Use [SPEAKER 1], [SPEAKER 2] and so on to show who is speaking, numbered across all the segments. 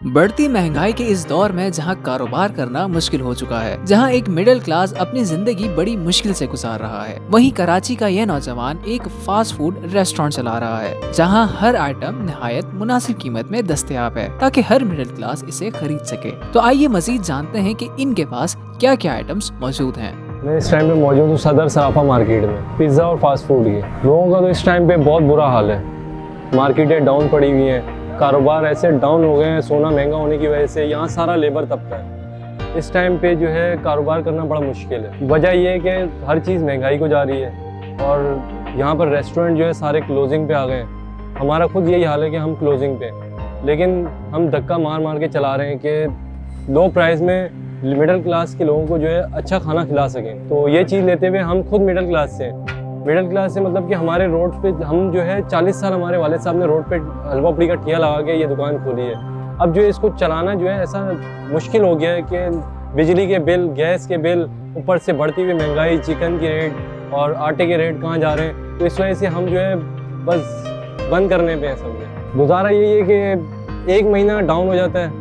[SPEAKER 1] बढ़ती महंगाई के इस दौर में जहां कारोबार करना मुश्किल हो चुका है, जहां एक मिडिल क्लास अपनी जिंदगी बड़ी मुश्किल से गुजार रहा है, वहीं कराची का यह नौजवान एक फास्ट फूड रेस्टोरेंट चला रहा है जहां हर आइटम निहायत मुनासिब कीमत में दस्तयाब है ताकि हर मिडिल क्लास इसे खरीद सके। तो आइए मजीद जानते हैं कि इनके पास क्या क्या आइटम्स मौजूद हैं।
[SPEAKER 2] मैं इस टाइम पे मौजूद हूँ सदर सराफा मार्केट में। पिज़्ज़ा और फास्ट फूड के लोगों का तो इस टाइम पे बहुत बुरा हाल है। मार्केटें डाउन पड़ी हुई हैं, कारोबार ऐसे डाउन हो गए हैं, सोना महंगा होने की वजह से। यहाँ सारा लेबर तबका है। इस टाइम पे जो है कारोबार करना बड़ा मुश्किल है। वजह ये है कि हर चीज़ महंगाई को जा रही है और यहाँ पर रेस्टोरेंट जो है सारे क्लोजिंग पे आ गए हैं। हमारा खुद यही हाल है कि हम क्लोजिंग पे हैं, लेकिन हम धक्का मार मार के चला रहे हैं कि लो प्राइस में मिडिल क्लास के लोगों को जो है अच्छा खाना खिला सकें। तो ये चीज़ लेते हुए हम खुद मिडिल क्लास से हैं। मिडिल क्लास से मतलब कि हमारे रोड पे हम जो है 40 साल हमारे वालिद साहब ने रोड पे हलवा पूड़ी का ठिया लगा के ये दुकान खोली है। अब जो इसको चलाना जो है ऐसा मुश्किल हो गया है कि बिजली के बिल, गैस के बिल, ऊपर से बढ़ती हुई महंगाई, चिकन के रेट और आटे के रेट कहाँ जा रहे हैं। तो इस वजह से हम जो है बस बंद करने पे हैं समझे। गुजारा यही है कि एक महीना डाउन हो जाता है,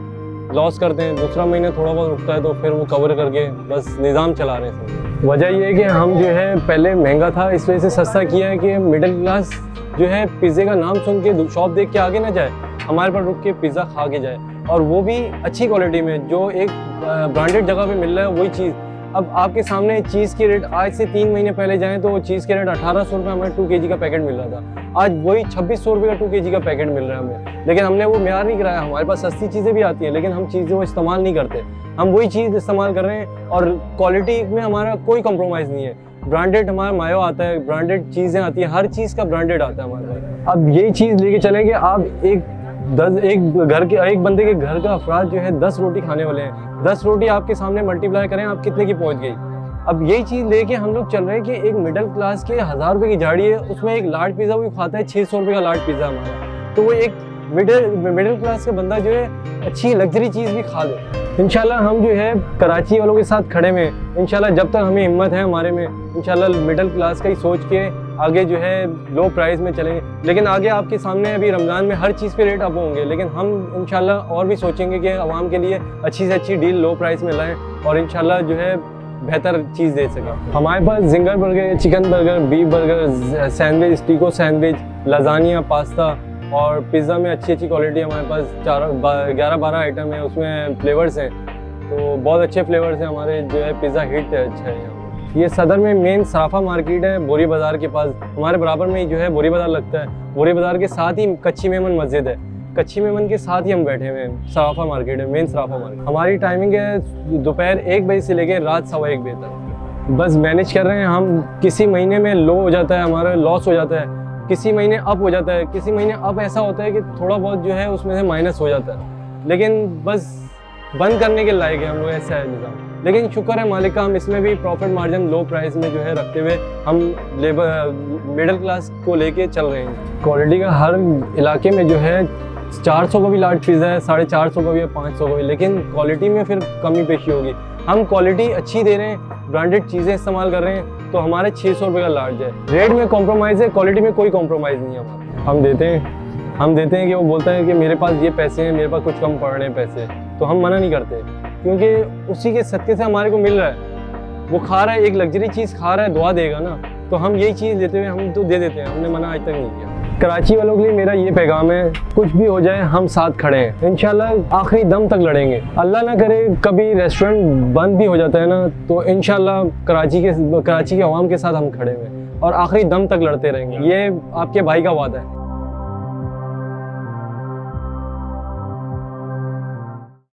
[SPEAKER 2] लॉस करते हैं, दूसरा महीना थोड़ा बहुत रुकता है तो फिर वो कवर करके बस निज़ाम चला रहे हैं। वजह ये है कि हम जो है पहले महंगा था, इस वजह से सस्ता किया है कि मिडिल क्लास जो है पिज़्ज़े का नाम सुन के शॉप देख के आगे ना जाए, हमारे पर रुक के पिज़्ज़ा खा के जाए, और वो भी अच्छी क्वालिटी में जो एक ब्रांडेड जगह पे मिल रहा है वही चीज़। अब आपके सामने चीज़ की रेट आज से 3 महीने पहले जाएँ तो चीज़ के रेट 1800 रुपये हमें 2 kg का पैकेट मिल रहा था। आज वही 2600 रुपये का 2 kg का पैकेट मिल रहा है हमें, लेकिन हमने वो म्यार नहीं कराया। हमारे पास सस्ती चीज़ें भी आती हैं लेकिन हम चीज़ों को इस्तेमाल नहीं करते। हम वही चीज़ इस्तेमाल कर रहे हैं और क्वालिटी में हमारा कोई कॉम्प्रोमाइज़ नहीं है। ब्रांडेड हमारा मायो आता है, ब्रांडेड चीज़ें आती हैं, हर चीज़ का ब्रांडेड आता है हमारे पास। अब यही चीज़ लेके चलें कि आप एक बंदे के घर का अफराद जो है 10 रोटी खाने वाले हैं। 10 रोटी आपके सामने मल्टीप्लाई करें आप कितने की पहुंच गई। अब यही चीज़ लेके हम लोग चल रहे हैं कि एक मिडिल क्लास के 1000 रुपये की झाड़ी है, उसमें एक लार्ज पिज़्ज़ा भी खाता है 600 रुपये का लार्ज पिज़्ज़ा हमारा। तो वो एक मिडिल क्लास का बंदा जो है अच्छी लग्जरी चीज़ भी खा ले। इंशाल्लाह हम जो है कराची वालों के साथ खड़े में, इंशाल्लाह जब तक हमें हिम्मत है हमारे में, इंशाल्लाह मिडिल क्लास का ही सोच के आगे जो है लो प्राइस में चलेंगे। लेकिन आगे आपके सामने अभी रमज़ान में हर चीज़ पे रेट अप होंगे, लेकिन हम इंशाल्लाह और भी सोचेंगे कि आवाम के लिए अच्छी से अच्छी डील लो प्राइस में लाएँ और इंशाल्लाह जो है बेहतर चीज़ दे सकें। हमारे पास zinger burger, chicken burger, beef burger, sandwich, taco sandwich, lasagna, pasta और पिज़्ज़ा में अच्छी क्वालिटी हमारे पास 11-12 आइटम है, उसमें फ्लेवर्स हैं तो बहुत अच्छे फ्लेवर्स हैं हमारे। जो है पिज़्ज़ा हिट है, अच्छा है यहाँ। ये सदर में मेन सराफा मार्केट है, बोरी बाज़ार के पास, हमारे बराबर में ही जो है बोरी बाज़ार लगता है। बोरी बाज़ार के साथ ही कच्ची मेमन मस्जिद है, कच्ची मेमन के साथ ही हम बैठे हुए हैं। सराफा मार्केट है, मेन सराफा मार्केट। हमारी टाइमिंग है दोपहर 1 बजे से लेकर रात 1:15 बजे तक। बस मैनेज कर रहे हैं हम। किसी महीने में लो हो जाता है, हमारा लॉस हो जाता है, किसी महीने अप हो जाता है, किसी महीने अप ऐसा होता है कि थोड़ा बहुत जो है उसमें से माइनस हो जाता है, लेकिन बस बंद करने के लायक है हम लोग, ऐसा है निज़ाम। लेकिन शुक्र है मालिक का, हम इसमें भी प्रॉफिट मार्जिन लो प्राइस में जो है रखते हुए हम लेबर मिडिल क्लास को लेके चल रहे हैं। क्वालिटी का हर इलाके में जो है 400 का भी लार्ज पिज़्ज़ा है, 450 का भी है, 500 का भी, लेकिन क्वालिटी में फिर कमी पेशी होगी। हम क्वालिटी अच्छी दे रहे हैं, ब्रांडेड चीज़ें इस्तेमाल कर रहे हैं तो हमारे 600 रुपये का लार्ज है। रेट में कॉम्प्रोमाइज़ है, क्वालिटी में कोई कॉम्प्रोमाइज़ नहीं है हमारा। हम देते हैं कि वो बोलता है कि मेरे पास ये पैसे हैं, मेरे पास कुछ कम पड़ रहे हैं पैसे, तो हम मना नहीं करते क्योंकि उसी के सदक़े से हमारे को मिल रहा है। वो खा रहा है, एक लग्जरी चीज़ खा रहा है, दुआ देगा ना, तो हम यही चीज़ लेते हुए हम तो दे देते हैं, हमने मना आज तक नहीं किया। कराची वालों के लिए मेरा ये पैगाम है, कुछ भी हो जाए हम साथ खड़े हैं, इंशाल्लाह आखिरी दम तक लड़ेंगे। अल्लाह ना करे कभी रेस्टोरेंट बंद भी हो जाता है ना, तो इंशाल्लाह कराची के अवाम के साथ हम खड़े हुए और आखिरी दम तक लड़ते रहेंगे। ये आपके भाई का वादा है।